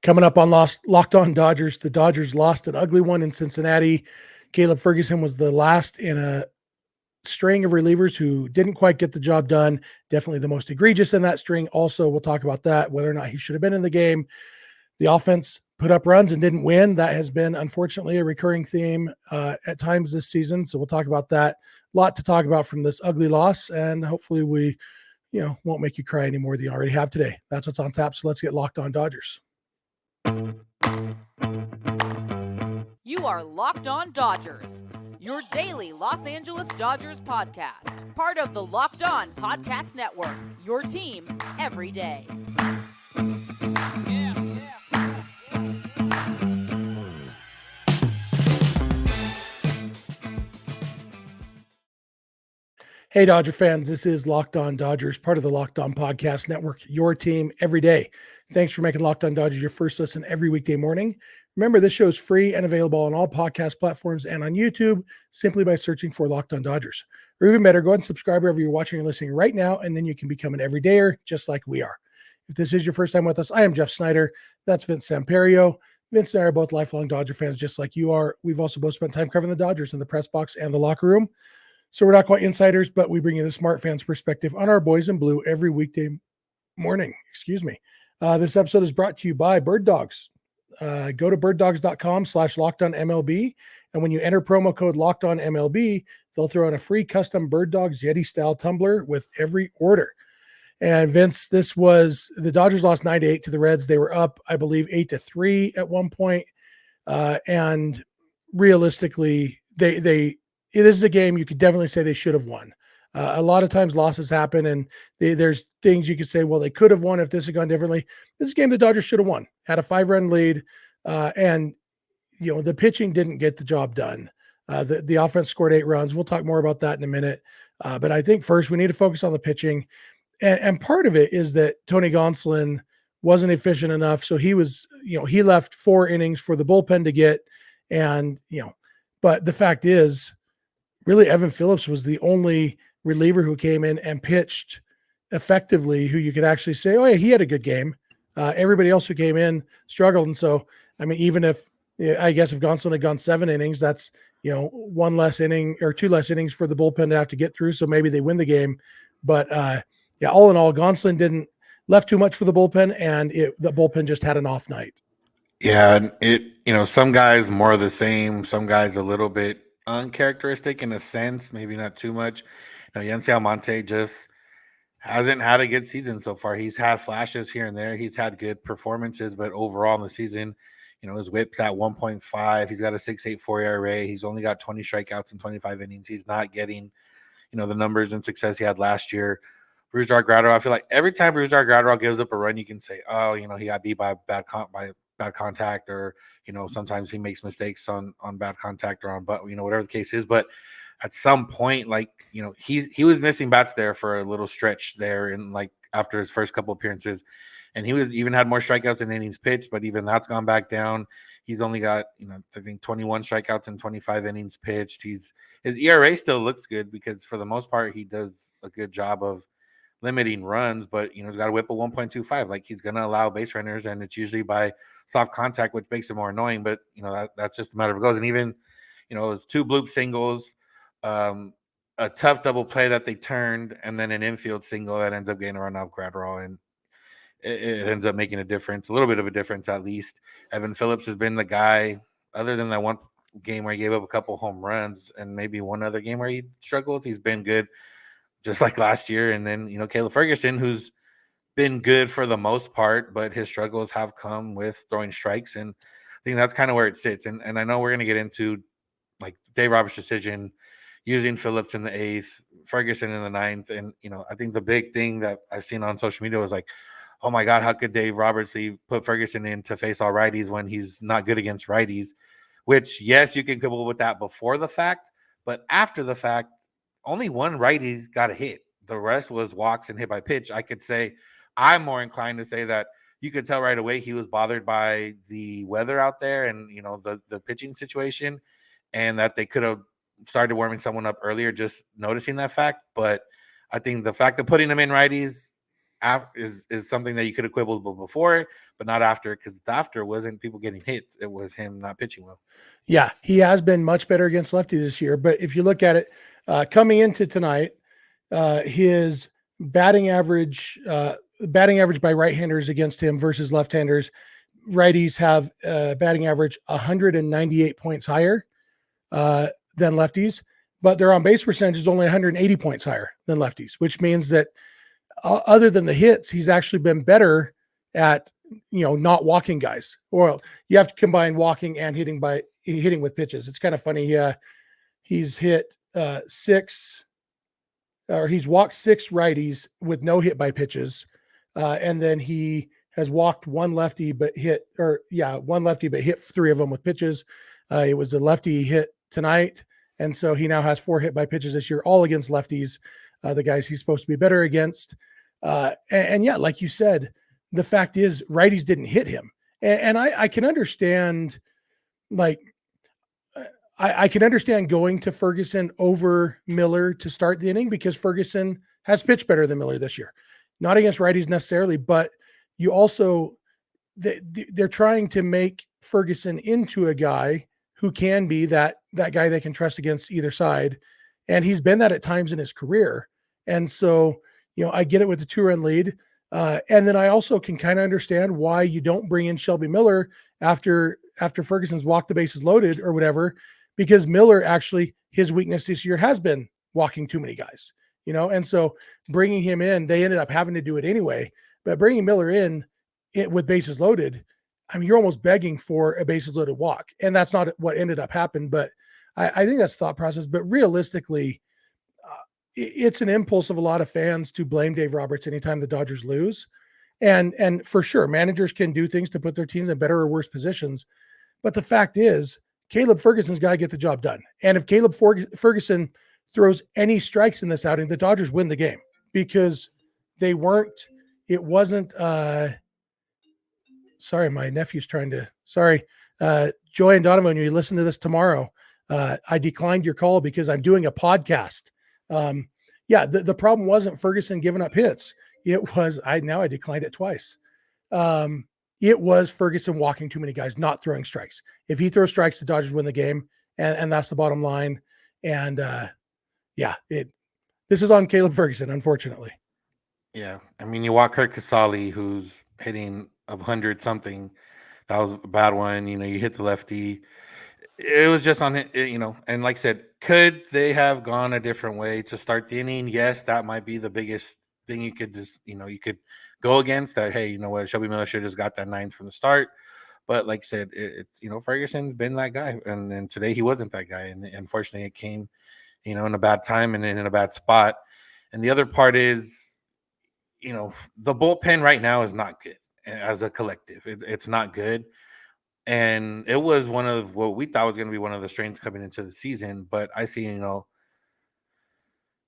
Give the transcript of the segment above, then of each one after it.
Coming up on Locked On Dodgers, the Dodgers lost an ugly one in Cincinnati. Caleb Ferguson was the last in a string of relievers who didn't quite get the job done. Definitely the most egregious in that string. Also, we'll talk about that, whether or not he should have been in the game. The offense put up runs and didn't win. That has been, unfortunately, a recurring theme at times this season. So we'll talk about that. A lot to talk about from this ugly loss, and hopefully we, won't make you cry any more than you already have today. That's what's on tap. So let's get Locked On Dodgers. You are Locked On Dodgers, your daily Los Angeles Dodgers podcast. Part of the Locked On Podcast Network, your team every day. Hey, Dodger fans, this is Locked On Dodgers, part of the Locked On Podcast Network, your team every day. Thanks for making Locked On Dodgers your first listen every weekday morning. Remember, this show is free and available on all podcast platforms and on YouTube simply by searching for Locked On Dodgers. Or even better, go ahead and subscribe wherever you're watching or listening right now, and then you can become an everydayer just like we are. If this is your first time with us, I am Jeff Snider. That's Vince Samperio. Vince and I are both lifelong Dodger fans just like you are. We've also both spent time covering the Dodgers in the press box and the locker room. So we're not quite insiders, but we bring you the smart fans perspective on our boys in blue every weekday morning. This episode is brought to you by Bird Dogs. Go to birddogs.com/lockedonmlb. And when you enter promo code LockedOnMLB, they'll throw in a free custom Bird Dogs Yeti style tumbler with every order. And Vince, this was the Dodgers lost 9-8 to the Reds. They were up, I believe, 8-3 at one point. And realistically, this is a game you could definitely say they should have won. A lot of times losses happen, and there's things you could say, well, they could have won if this had gone differently. This is a game the Dodgers should have won. Had a 5-run lead, and the pitching didn't get the job done. The offense scored 8 runs. We'll talk more about that in a minute. But I think first we need to focus on the pitching. And part of it is that Tony Gonsolin wasn't efficient enough. So he was, he left 4 innings for the bullpen to get. And, but the fact is, really, Evan Phillips was the only reliever who came in and pitched effectively, who you could actually say, oh, yeah, he had a good game. Everybody else who came in struggled. And so, I mean, even if, I guess if Gonsolin had gone 7 innings, that's, 1 less inning or 2 less innings for the bullpen to have to get through. So maybe they win the game. But all in all, Gonsolin didn't left too much for the bullpen, and the bullpen just had an off night. Yeah, and some guys more of the same, some guys a little bit uncharacteristic in a sense, maybe not too much. Yency Almonte just hasn't had a good season so far. He's had flashes here and there. He's had good performances, but overall in the season, his whip's at 1.5. He's got a 6.84 ERA. He's only got 20 strikeouts in 25 innings. He's not getting, the numbers and success he had last year. Brusdar Graterol, I feel like every time Brusdar Graterol gives up a run, you can say, oh, he got beat by bad contact, or sometimes he makes mistakes on bad contact or on whatever the case is. But at some point, he was missing bats there for a little stretch there, and after his first couple appearances, and he was even had more strikeouts than innings pitched, but even that's gone back down. He's only got I think 21 strikeouts in 25 innings pitched. His ERA still looks good because for the most part he does a good job of limiting runs, but he's got a whip of 1.25. He's going to allow base runners, and it's usually by soft contact, which makes it more annoying. But that's just a matter of it goes. And even it's 2 bloop singles, a tough double play that they turned, and then an infield single that ends up getting a run off Graterol, and it ends up making a difference, a little bit of a difference at least. Evan Phillips has been the guy, other than that one game where he gave up a couple home runs, and maybe one other game where he struggled. He's been good, just like last year. And then, Caleb Ferguson, who's been good for the most part, but his struggles have come with throwing strikes. And I think that's kind of where it sits. And I know we're going to get into Dave Roberts' decision using Phillips in the 8th, Ferguson in the 9th. And, I think the big thing that I've seen on social media was oh my God, how could Dave Roberts put Ferguson in to face all righties when he's not good against righties? Which, yes, you can quibble with that before the fact, but after the fact, only one righty got a hit. The rest was walks and hit by pitch. I could say I'm more inclined to say that you could tell right away he was bothered by the weather out there and, the pitching situation, and that they could have started warming someone up earlier, just noticing that fact. But I think the fact of putting them in righties, is something that you could have quibbled before, but not after, because the after wasn't people getting hits. It was him not pitching well. Yeah, he has been much better against lefty this year. But if you look at it coming into tonight, his batting average by right-handers against him versus left-handers, righties have batting average 198 points higher than lefties, but their on base percentage is only 180 points higher than lefties, which means that other than the hits, he's actually been better at not walking guys. Well, you have to combine walking and hitting with pitches. It's kind of funny. He's hit he's walked 6 righties with no hit by pitches, and then he has walked one lefty but hit 3 of them with pitches. It was a lefty he hit tonight, and so he now has 4 hit by pitches this year, all against lefties, the guys he's supposed to be better against. And yeah, like you said, the fact is righties didn't hit him, and I can understand, I can understand going to Ferguson over Miller to start the inning, because Ferguson has pitched better than Miller this year, not against righties necessarily, but you also, they're trying to make Ferguson into a guy who can be that guy they can trust against either side. And he's been that at times in his career. And so, I get it with the 2-run lead. And then I also can kind of understand why you don't bring in Shelby Miller after Ferguson's walked the bases loaded or whatever, because Miller actually, his weakness this year has been walking too many guys, and so bringing him in, they ended up having to do it anyway, but bringing Miller in with bases loaded, I mean, you're almost begging for a bases loaded walk, and that's not what ended up happening, but I think that's the thought process. But realistically, it's an impulse of a lot of fans to blame Dave Roberts anytime the Dodgers lose. And for sure, managers can do things to put their teams in better or worse positions. But the fact is, Caleb Ferguson's got to get the job done. And if Caleb Ferguson throws any strikes in this outing, the Dodgers win the game, because sorry, my nephew's Joy and Donovan, when you listen to this tomorrow, I declined your call because I'm doing a podcast. The problem wasn't Ferguson giving up hits. It was, I declined it twice. It was Ferguson walking too many guys, not throwing strikes. If he throws strikes, the Dodgers win the game, and that's the bottom line. And this is on Caleb Ferguson, unfortunately. Yeah, I mean, you walk Kurt Casale, who's hitting 100 something. That was a bad one. You hit the lefty. It was just on it, and like I said, could they have gone a different way to start the inning? Yes, that might be the biggest thing you could just, you could go against that. Hey, you know what? Shelby Miller should have just got that 9th from the start. But like I said, Ferguson's been that guy. And today he wasn't that guy. And unfortunately it came, in a bad time and in a bad spot. And the other part is, the bullpen right now is not good as a collective. It's not good. And it was one of what we thought was going to be one of the strengths coming into the season. But I see,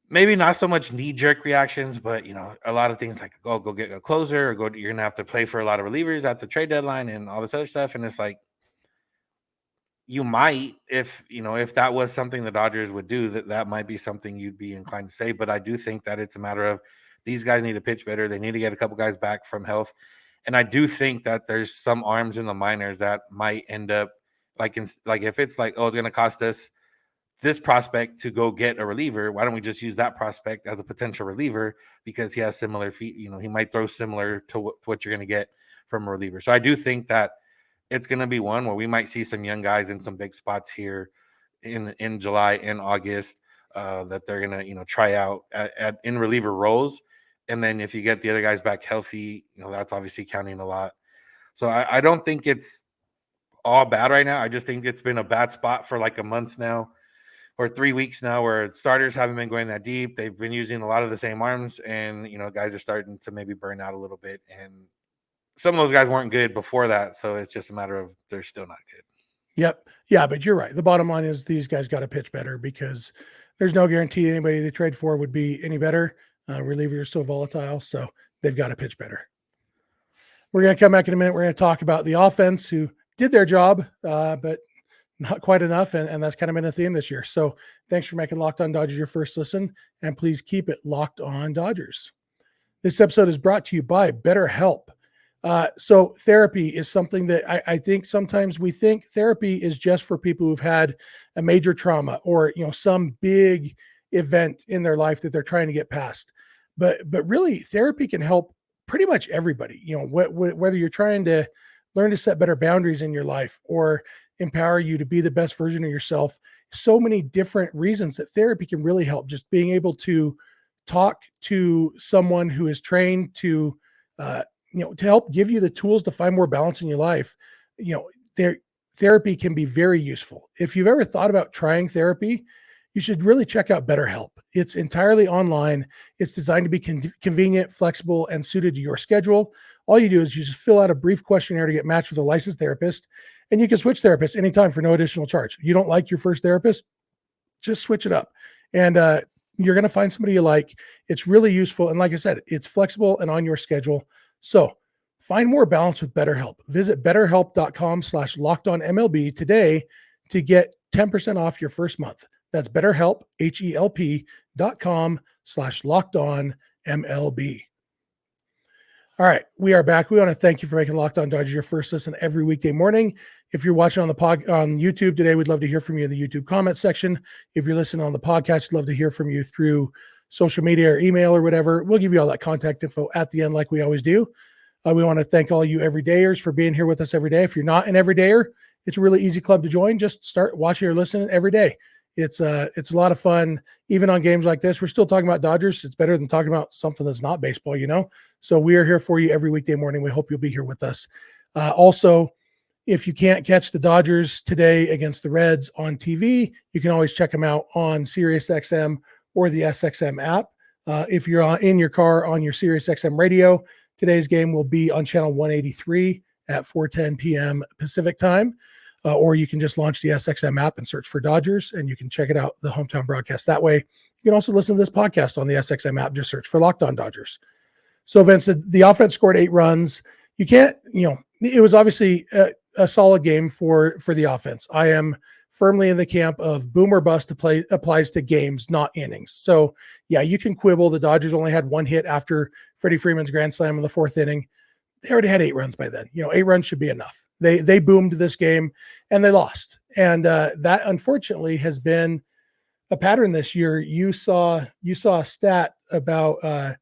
maybe not so much knee-jerk reactions, but, a lot of things like, go get a closer, or you're going to have to play for a lot of relievers at the trade deadline and all this other stuff. And it's like, you might, if that was something the Dodgers would do, that might be something you'd be inclined to say. But I do think that it's a matter of these guys need to pitch better. They need to get a couple guys back from health. And I do think that there's some arms in the minors that might end up if it's like, oh, it's going to cost us this prospect to go get a reliever. Why don't we just use that prospect as a potential reliever, because he has similar feet? He might throw similar to what you're going to get from a reliever. So I do think that it's going to be one where we might see some young guys in some big spots here in July and August that they're going to, try out in reliever roles. And then if you get the other guys back healthy, that's obviously counting a lot. So I don't think it's all bad right now. I just think it's been a bad spot for like a month now, or 3 weeks now, where starters haven't been going that deep. They've been using a lot of the same arms, and, guys are starting to maybe burn out a little bit. And some of those guys weren't good before that. So it's just a matter of they're still not good. Yep. Yeah, but you're right. The bottom line is these guys got to pitch better, because there's no guarantee anybody they trade for would be any better. Relievers are so volatile, so they've got to pitch better. We're going to come back in a minute. We're going to talk about the offense, who did their job, but not quite enough. And that's kind of been a theme this year. So thanks for making Locked On Dodgers your first listen, and please keep it Locked On Dodgers. This episode is brought to you by BetterHelp. So therapy is something that I think sometimes we think therapy is just for people who've had a major trauma or some big event in their life that they're trying to get past. But really, therapy can help pretty much everybody. Whether you're trying to learn to set better boundaries in your life or empower you to be the best version of yourself. So many different reasons that therapy can really help. Just being able to talk to someone who is trained to uh, to help give you the tools to find more balance in your life. Therapy can be very useful. If you've ever thought about trying therapy, you should really check out BetterHelp. It's entirely online. It's designed to be convenient, flexible, and suited to your schedule. All you do is you just fill out a brief questionnaire to get matched with a licensed therapist, and you can switch therapists anytime for no additional charge. If you don't like your first therapist, just switch it up. And you're going to find somebody you like. It's really useful. And like I said, it's flexible and on your schedule. So find more balance with BetterHelp. Visit betterhelp.com/lockedonmlb today to get 10% off your first month. That's BetterHelp, HELP.com/lockedonmlb. All right, we are back. We want to thank you for making Locked On Dodgers your first listen every weekday morning. If you're watching on YouTube today, we'd love to hear from you in the YouTube comment section. If you're listening on the podcast, we'd love to hear from you through social media or email or whatever. We'll give you all that contact info at the end like we always do. We want to thank all you everydayers for being here with us every day. If you're not an everydayer, it's a really easy club to join. Just start watching or listening every day. It's a lot of fun. Even on games like this, we're still talking about Dodgers. It's better than talking about something that's not baseball, So we are here for you every weekday morning. We hope you'll be here with us. Also, if you can't catch the Dodgers today against the Reds on TV, you can always check them out on SiriusXM or the SXM app. If you're in your car on your SiriusXM radio, today's game will be on channel 183 at 4:10 p.m. Pacific time. Or you can just launch the SXM app and search for Dodgers, and you can check it out, the hometown broadcast that way. You can also listen to this podcast on the SXM app. Just search for Locked On Dodgers. So Vince, the offense scored 8 runs. You can't, it was obviously a solid game for the offense. I am firmly in the camp of boom or bust applies to games, not innings. So yeah, you can quibble. The Dodgers only had 1 hit after Freddie Freeman's grand slam in the 4th inning. They already had 8 runs by then. 8 runs should be enough. They boomed this game and they lost. And that unfortunately has been a pattern this year. You saw a stat about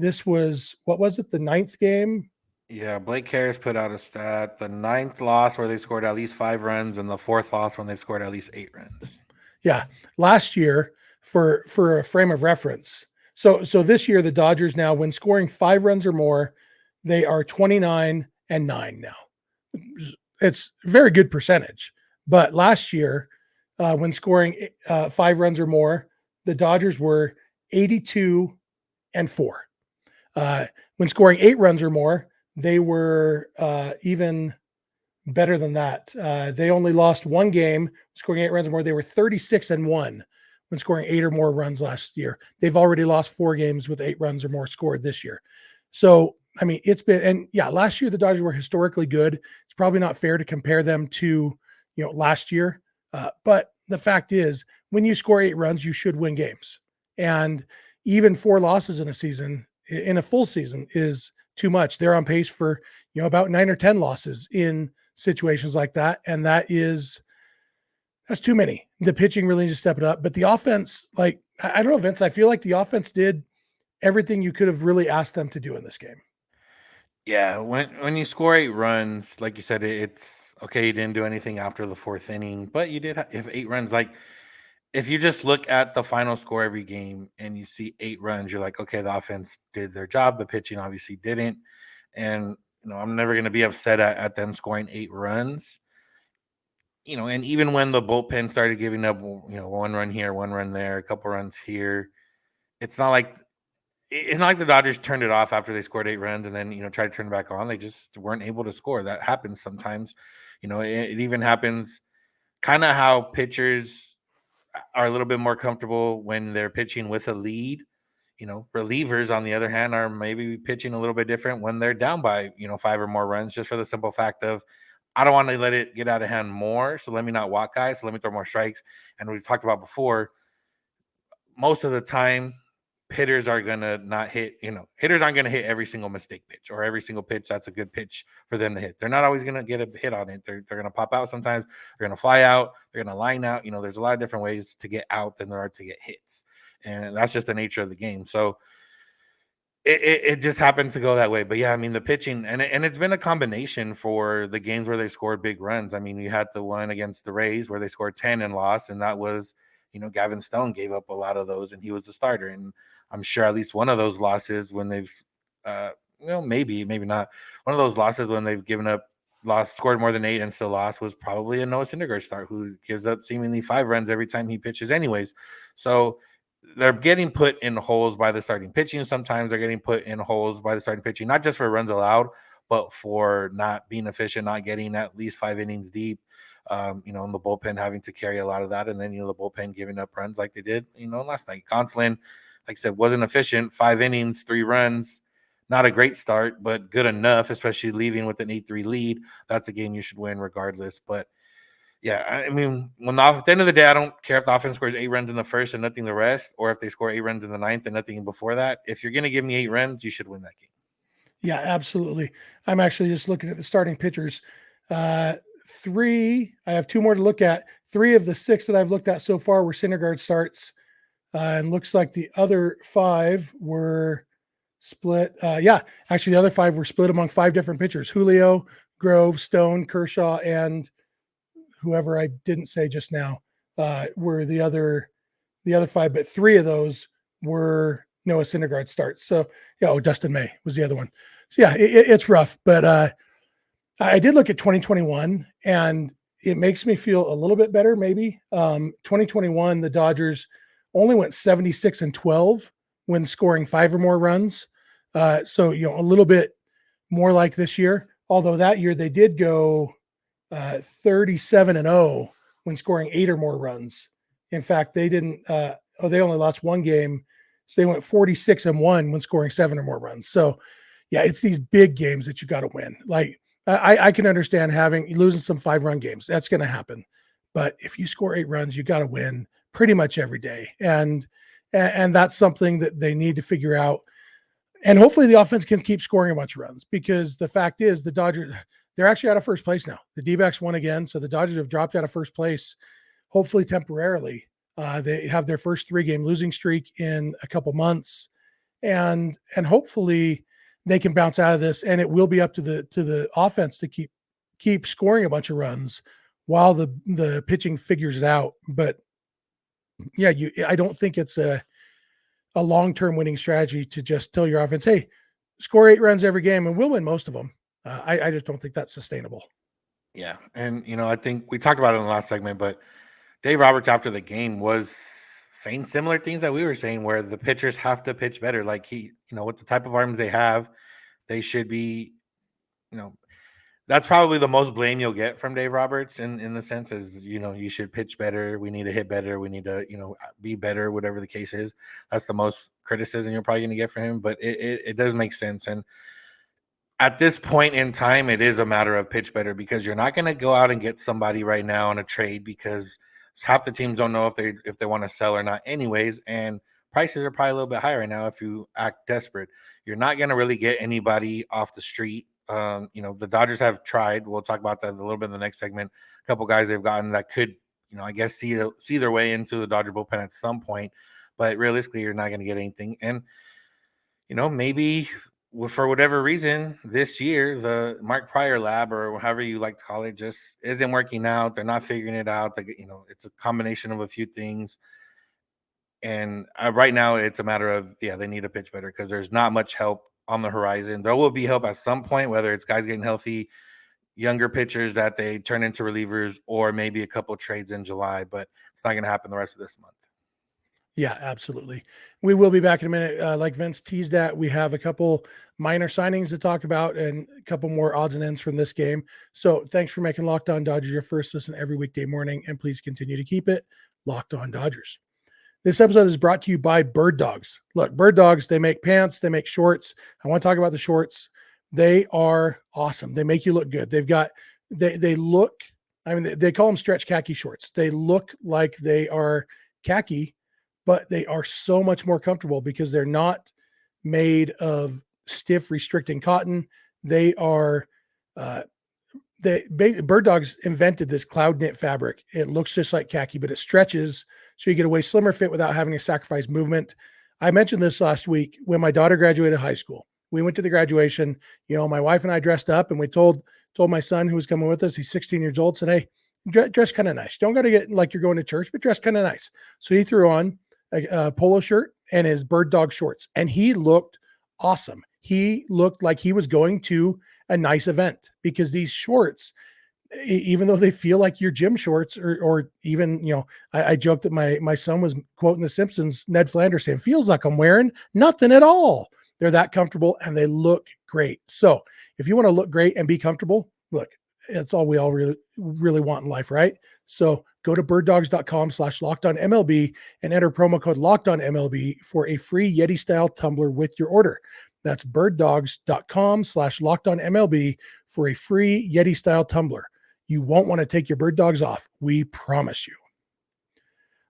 this was, what was it, the 9th game? Yeah, Blake Harris put out a stat: the 9th loss where they scored at least 5 runs, and the 4th loss when they scored at least 8 runs. Yeah, last year, for a frame of reference. So this year the Dodgers now, when scoring 5 runs or more, they are 29-9 now. It's a very good percentage. But last year, when scoring 5 runs or more, the Dodgers were 82-4. When scoring 8 runs or more, they were even better than that. They only lost 1 game scoring 8 runs or more. They were 36-1 when scoring 8 or more runs last year. They've already lost 4 games with 8 runs or more scored this year. So, I mean, it's been, and yeah, last year the Dodgers were historically good. It's probably not fair to compare them to, last year. But the fact is, when you score 8 runs, you should win games. And even 4 losses in a full season is too much. They're on pace for, about 9 or 10 losses in situations like that. And that's too many. The pitching really needs to step it up. But the offense, I don't know, Vince, I feel like the offense did everything you could have really asked them to do in this game. Yeah, when you score 8 runs, like you said, it's okay. You didn't do anything after the 4th inning, but you did have 8 runs. Like, if you just look at the final score every game and you see 8 runs, you're like, okay, the offense did their job. The pitching obviously didn't. And, I'm never going to be upset at them scoring 8 runs. And even when the bullpen started giving up, 1 run here, 1 run there, a couple runs here, it's not like the Dodgers turned it off after they scored 8 runs and then, tried to turn it back on. They just weren't able to score. That happens sometimes. It even happens kind of how pitchers are a little bit more comfortable when they're pitching with a lead. Relievers, on the other hand, are maybe pitching a little bit different when they're down by, 5 or more runs, just for the simple fact of, I don't want to let it get out of hand more. So let me not walk guys. So let me throw more strikes. And we've talked about before, most of the time, hitters are going to not hit, hitters aren't going to hit every single mistake pitch or every single pitch that's a good pitch for them to hit. They're not always going to get a hit on it. They're going to pop out sometimes. They're going to fly out. They're going to line out. There's a lot of different ways to get out than there are to get hits. And that's just the nature of the game. So it just happens to go that way. But yeah, I mean, the pitching, and it's been a combination for the games where they scored big runs. I mean, you had the one against the Rays where they scored 10 and lost, and that was, Gavin Stone gave up a lot of those, and he was the starter. And I'm sure at least one of those losses when they've, maybe not, one of those losses when they've scored more than 8 and still lost was probably a Noah Syndergaard start, who gives up seemingly 5 runs every time he pitches anyways. So they're getting put in holes by the starting pitching. Sometimes they're getting put in holes by the starting pitching, not just for runs allowed, but for not being efficient, not getting at least 5 innings deep. In the bullpen having to carry a lot of that. And then, the bullpen giving up runs like they did, last night. Gonsolin, like I said, wasn't efficient. 5 innings, 3 runs. Not a great start, but good enough, especially leaving with an 8-3 lead. That's a game you should win regardless. But yeah, I mean, at the end of the day, I don't care if the offense scores 8 runs in the first and nothing the rest, or if they score 8 runs in the 9th and nothing before that. If you're going to give me 8 runs, you should win that game. Yeah, absolutely. I'm actually just looking at the starting pitchers. 3, I have 2 more to look at. 3 of the 6 that I've looked at so far were Syndergaard starts. And looks like the other 5 were split. Actually, the other 5 were split among 5 different pitchers: Julio, Grove, Stone, Kershaw, and whoever I didn't say just now were the other 5. But 3 of those were Noah Syndergaard starts. So Dustin May was the other one. So yeah, it's rough, but I did look at 2021, and it makes me feel a little bit better. Maybe 2021, the Dodgers only went 76-12 when scoring 5 or more runs. So a little bit more like this year. Although that year they did go 37-0 when scoring 8 or more runs. In fact, they didn't. They only lost 1 game, so they went 46-1 when scoring 7 or more runs. So yeah, it's these big games that you got to win. Like, I can understand losing some 5-run games. That's going to happen. But if you score 8 runs, you got to win pretty much every day. And that's something that they need to figure out. And hopefully the offense can keep scoring a bunch of runs, because the fact is the Dodgers, they're actually out of first place now. The D-backs won again. So the Dodgers have dropped out of first place, hopefully temporarily. They have their first 3-game losing streak in a couple months. And hopefully they can bounce out of this, and it will be up to the offense to keep scoring a bunch of runs while the pitching figures it out. But yeah, I don't think it's a long-term winning strategy to just tell your offense, hey, score 8 runs every game and we'll win most of them. I just don't think that's sustainable. Yeah. And, I think we talked about it in the last segment, but Dave Roberts after the game was saying similar things that we were saying, where the pitchers have to pitch better. Like with the type of arms they have, they should be, that's probably the most blame you'll get from Dave Roberts in the sense is, you should pitch better. We need to hit better. We need to, be better, whatever the case is. That's the most criticism you're probably going to get from him, but it does make sense. And at this point in time, it is a matter of pitch better, because you're not going to go out and get somebody right now on a trade, because half the teams don't know if they want to sell or not anyways. And prices are probably a little bit higher right now if you act desperate. You're not going to really get anybody off the street. The Dodgers have tried. We'll talk about that a little bit in the next segment. A couple guys they've gotten that could, I guess, see their way into the Dodger bullpen at some point. But realistically, you're not going to get anything. And, maybe for whatever reason this year, the Mark Pryor lab, or however you like to call it, just isn't working out. They're not figuring it out. It's a combination of a few things. And right now it's a matter of, they need to pitch better, because there's not much help on the horizon. There will be help at some point, whether it's guys getting healthy, younger pitchers that they turn into relievers, or maybe a couple trades in July, but it's not going to happen the rest of this month. Yeah, absolutely. We will be back in a minute. Like Vince teased that, we have a couple minor signings to talk about and a couple more odds and ends from this game. So thanks for making Locked On Dodgers your first listen every weekday morning, and please continue to keep it Locked On Dodgers. This episode is brought to you by Bird Dogs. Look, Bird Dogs, they make pants, they make shorts. I want to talk about the shorts. They are awesome. They make you look good. They look, they call them stretch khaki shorts. They look like they are khaki, but they are so much more comfortable because they're not made of stiff restricting cotton. They are, Bird Dogs invented this cloud knit fabric. It looks just like khaki, but it stretches so you get a way slimmer fit without having to sacrifice movement. I mentioned this last week when my daughter graduated high school. We went to the graduation. My wife and I dressed up, and we told my son who was coming with us, he's 16 years old, said, "Hey, dress kind of nice. Don't got to get like you're going to church, but dress kind of nice." So he threw on a polo shirt and his Bird Dog shorts, and he looked awesome. He looked like he was going to a nice event because these shorts, even though they feel like your gym shorts, or even, I joked that my son was quoting The Simpsons, Ned Flanders saying, "Feels like I'm wearing nothing at all." They're that comfortable and they look great. So if you want to look great and be comfortable, look, it's all we all really, really want in life, right? So go to birddogs.com/lockedonmlb and enter promo code lockedonmlb for a free Yeti style tumbler with your order. That's birddogs.com/lockedonmlb for a free Yeti style tumbler. You won't want to take your Bird Dogs off. We promise you.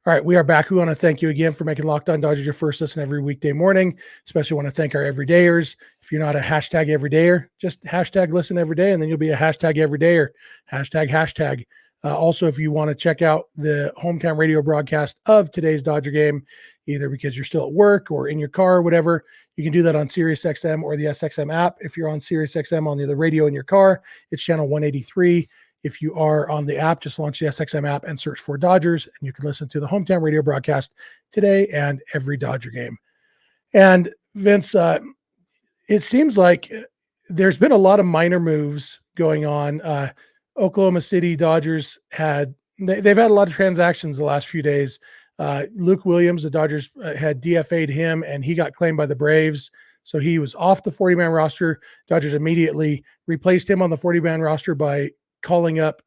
All right, we are back. We want to thank you again for making Locked On Dodgers your first listen every weekday morning. Especially want to thank our everydayers. If you're not a hashtag everydayer, just hashtag listen every day, and then you'll be a hashtag everydayer. Hashtag. Also, if you want to check out the hometown radio broadcast of today's Dodger game, either because you're still at work or in your car or whatever, you can do that on SiriusXM or the SXM app. If you're on SiriusXM on the radio in your car, it's channel 183. If you are on the app, just launch the SXM app and search for Dodgers, and you can listen to the hometown radio broadcast today and every Dodger game. And Vince, it seems like there's been a lot of minor moves going on. Oklahoma City Dodgers they've had a lot of transactions the last few days. Luke Williams, the Dodgers had DFA'd him, and he got claimed by the Braves. So he was off the 40-man roster. Dodgers immediately replaced him on the 40-man roster by calling up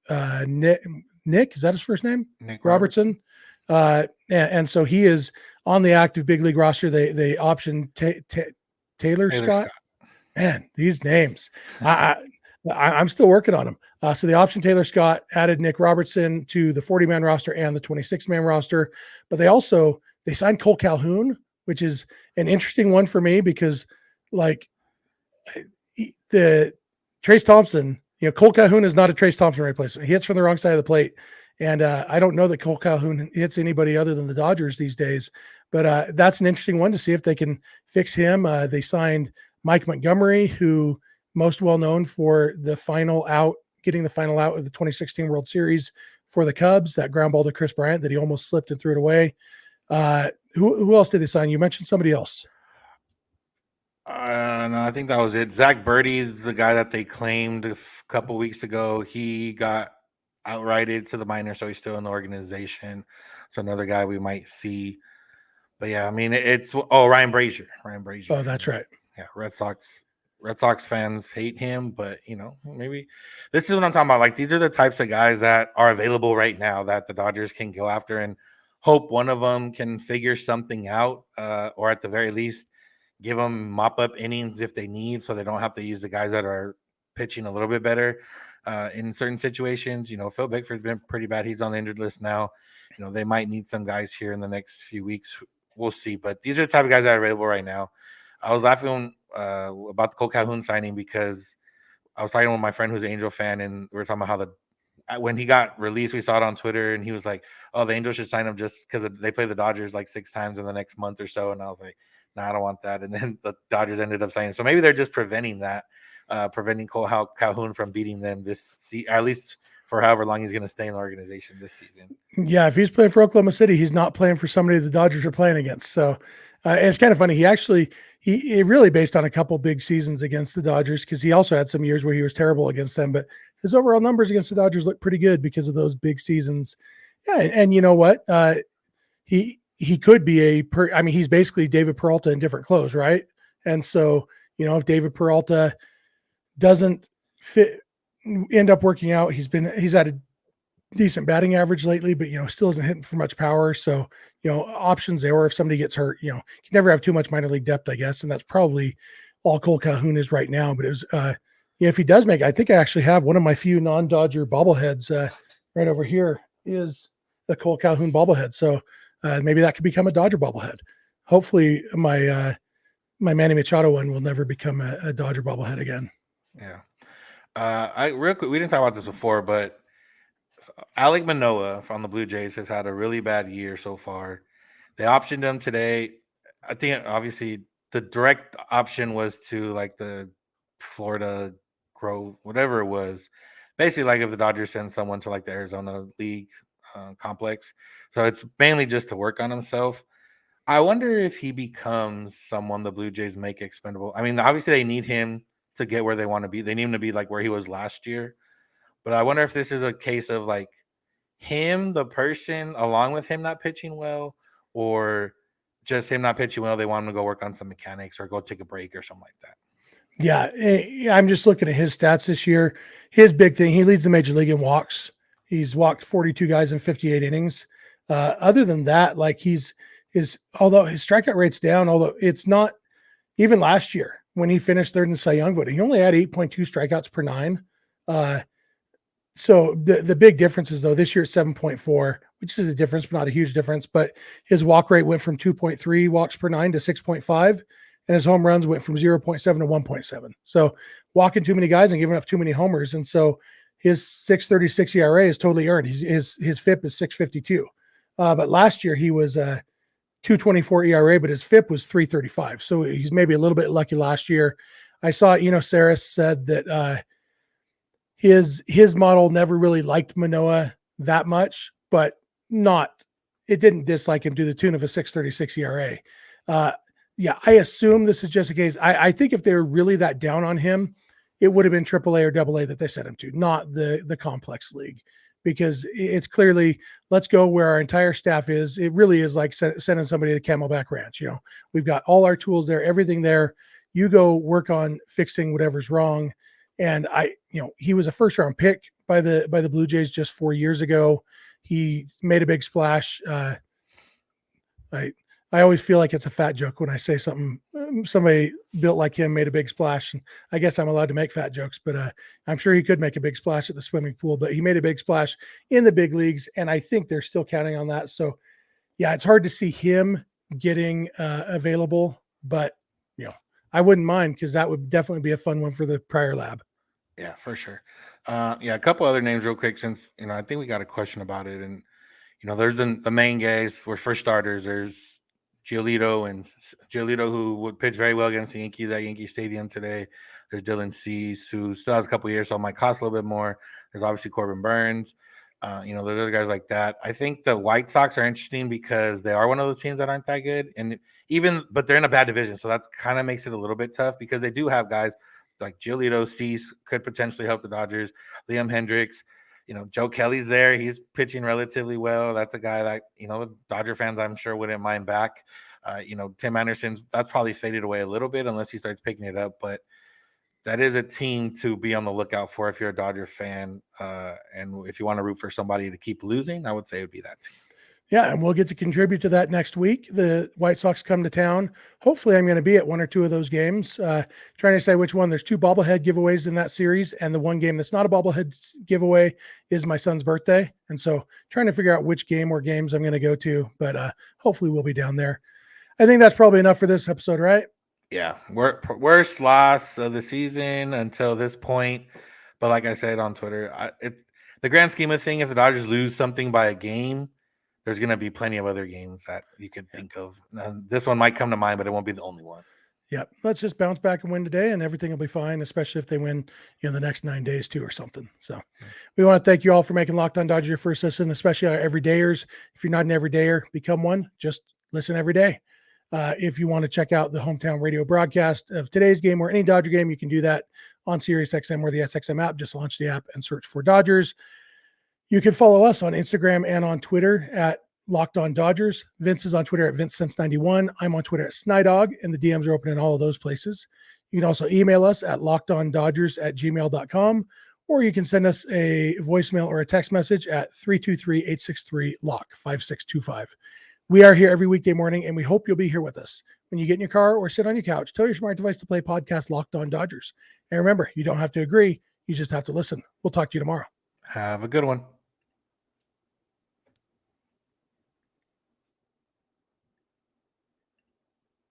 Nick, is that his first name? Nick Robertson. And so he is on the active big league roster. They optioned Taylor Scott. Man, these names. I'm still working on them. So they optioned Taylor Scott, added Nick Robertson to the 40-man roster and the 26-man roster. But they signed Cole Calhoun, which is an interesting one for me because, like, the Trace Thompson, Cole Calhoun is not a Trace Thompson replacement. He hits from the wrong side of the plate. And I don't know that Cole Calhoun hits anybody other than the Dodgers these days. But that's an interesting one to see if they can fix him. They signed Mike Montgomery, who most well known for getting the final out of the 2016 World Series for the Cubs, that ground ball to Chris Bryant that he almost slipped and threw it away. Who else did they sign? You mentioned somebody else. No, I think that was it. Zach Birdie is the guy that they claimed a couple weeks ago. He got outrighted to the minor, so he's still in the organization. So another guy we might see. But yeah, I mean, Ryan Brazier. Oh, that's right. Yeah, Red Sox fans hate him, but maybe this is what I'm talking about. Like, these are the types of guys that are available right now that the Dodgers can go after and hope one of them can figure something out, or at the very least give them mop-up innings if they need, so they don't have to use the guys that are pitching a little bit better in certain situations. Phil Bickford's been pretty bad. He's on the injured list now. They might need some guys here in the next few weeks. We'll see. But these are the type of guys that are available right now. I was laughing about the Cole Calhoun signing because I was talking with my friend who's an Angel fan, and we were talking about how when he got released, we saw it on Twitter, and he was like, "Oh, the Angels should sign him just because they play the Dodgers like 6 times in the next month or so." And I was like, "No, I don't want that." And then the Dodgers ended up signing. So maybe they're just preventing that, preventing Cole Calhoun from beating them at least for however long he's going to stay in the organization this season. Yeah, if he's playing for Oklahoma City, he's not playing for somebody the Dodgers are playing against. So it's kind of funny. He really based on a couple big seasons against the Dodgers, because he also had some years where he was terrible against them, but his overall numbers against the Dodgers look pretty good because of those big seasons. Yeah, and you know what? He could be he's basically David Peralta in different clothes, right? And so, if David Peralta doesn't end up working out, he's had a decent batting average lately, but still isn't hitting for much power. So, options there, or if somebody gets hurt, you can never have too much minor league depth, I guess. And that's probably all Cole Calhoun is right now. But it was, if he does make it, I think I actually have one of my few non-Dodger bobbleheads right over here is the Cole Calhoun bobblehead. So maybe that could become a Dodger bobblehead. Hopefully my Manny Machado one will never become a Dodger bobblehead again. Yeah. Real quick, we didn't talk about this before, but Alek Manoah from the Blue Jays has had a really bad year so far. They optioned him today. I think obviously the direct option was to like the Florida Grove, whatever it was. Basically, like if the Dodgers send someone to like the Arizona League complex. So it's mainly just to work on himself. I wonder if he becomes someone the Blue Jays make expendable. I mean, obviously they need him to get where they want to be. They need him to be like where he was last year. But I wonder if this is a case of like him, the person, along with him not pitching well, or just him not pitching well. They want him to go work on some mechanics or go take a break or something like that. Yeah, I'm just looking at his stats this year. His big thing, he leads the major league in walks. He's walked 42 guys in 58 innings. Other than that, like although his strikeout rate's down, although it's not even last year when he finished third in the Cy Young voting, he only had 8.2 strikeouts per 9. So the big difference is though this year it's 7.4, which is a difference, but not a huge difference. But his walk rate went from 2.3 walks per 9 to 6.5, and his home runs went from 0.7 to 1.7. So walking too many guys and giving up too many homers, and so his 6.36 ERA is totally earned. His FIP is 6.52, but last year he was 2.24 ERA, but his FIP was 3.35. So he's maybe a little bit lucky last year. I saw Saris said that his model never really liked Manoah that much, but it didn't dislike him to the tune of a 6.36 ERA. Yeah, I assume this is just a case. I think if they were really that down on him, it would have been AAA or AA that they sent him to, not the complex league, because it's clearly let's go where our entire staff is. It really is like sending somebody to Camelback Ranch. We've got all our tools there, everything there. You go work on fixing whatever's wrong. And he was a first round pick by the Blue Jays just 4 years ago. He made a big splash. I always feel like it's a fat joke when I say somebody built like him made a big splash. And I guess I'm allowed to make fat jokes, but I'm sure he could make a big splash at the swimming pool, but he made a big splash in the big leagues. And I think they're still counting on that. So yeah, it's hard to see him getting available, but I wouldn't mind, because that would definitely be a fun one for the prior lab. Yeah, for sure. A couple other names real quick, since I think we got a question about it. And there's the main guys. For starters, there's Giolito, who would pitch very well against the Yankees at Yankee Stadium today. There's Dylan Cease, who still has a couple years, so it might cost a little bit more. There's obviously Corbin Burns. There's other guys like that. I think the White Sox are interesting because they are one of the teams that aren't that good, but they're in a bad division, so that's kind of makes it a little bit tough, because they do have guys like Giolito. Cease could potentially help the Dodgers. Liam Hendricks, Joe Kelly's there. He's pitching relatively well. That's a guy that the Dodger fans, I'm sure, wouldn't mind back. Tim Anderson, that's probably faded away a little bit unless he starts picking it up, but that is a team to be on the lookout for if you're a Dodger fan. And if you want to root for somebody to keep losing, I would say it would be that team. Yeah, and we'll get to contribute to that next week. The White Sox come to town. Hopefully I'm going to be at one or two of those games, trying to say which one. There's 2 bobblehead giveaways in that series, and the one game that's not a bobblehead giveaway is my son's birthday. And so trying to figure out which game or games I'm going to go to, but hopefully we'll be down there. I think that's probably enough for this episode, right? Yeah, worst loss of the season until this point. But like I said on Twitter, it's the grand scheme of thing. If the Dodgers lose something by a game, there's going to be plenty of other games that you could think of. This one might come to mind, but it won't be the only one. Yeah, let's just bounce back and win today, and everything will be fine, especially if they win the next 9 days too or something. So we want to thank you all for making Locked On Dodgers your first listen, especially our everydayers. If you're not an everydayer, become one. Just listen every day. If you want to check out the hometown radio broadcast of today's game or any Dodger game, you can do that on SiriusXM or the SXM app. Just launch the app and search for Dodgers. You can follow us on Instagram and on Twitter at Locked On Dodgers. Vince is on Twitter at VinceSense91. I'm on Twitter at Snydog, and the DMs are open in all of those places. You can also email us at lockedondodgers@gmail.com, or you can send us a voicemail or a text message at 323-863-LOCK-5625. We are here every weekday morning, and we hope you'll be here with us. When you get in your car or sit on your couch, tell your smart device to play podcast Locked On Dodgers. And remember, you don't have to agree. You just have to listen. We'll talk to you tomorrow. Have a good one.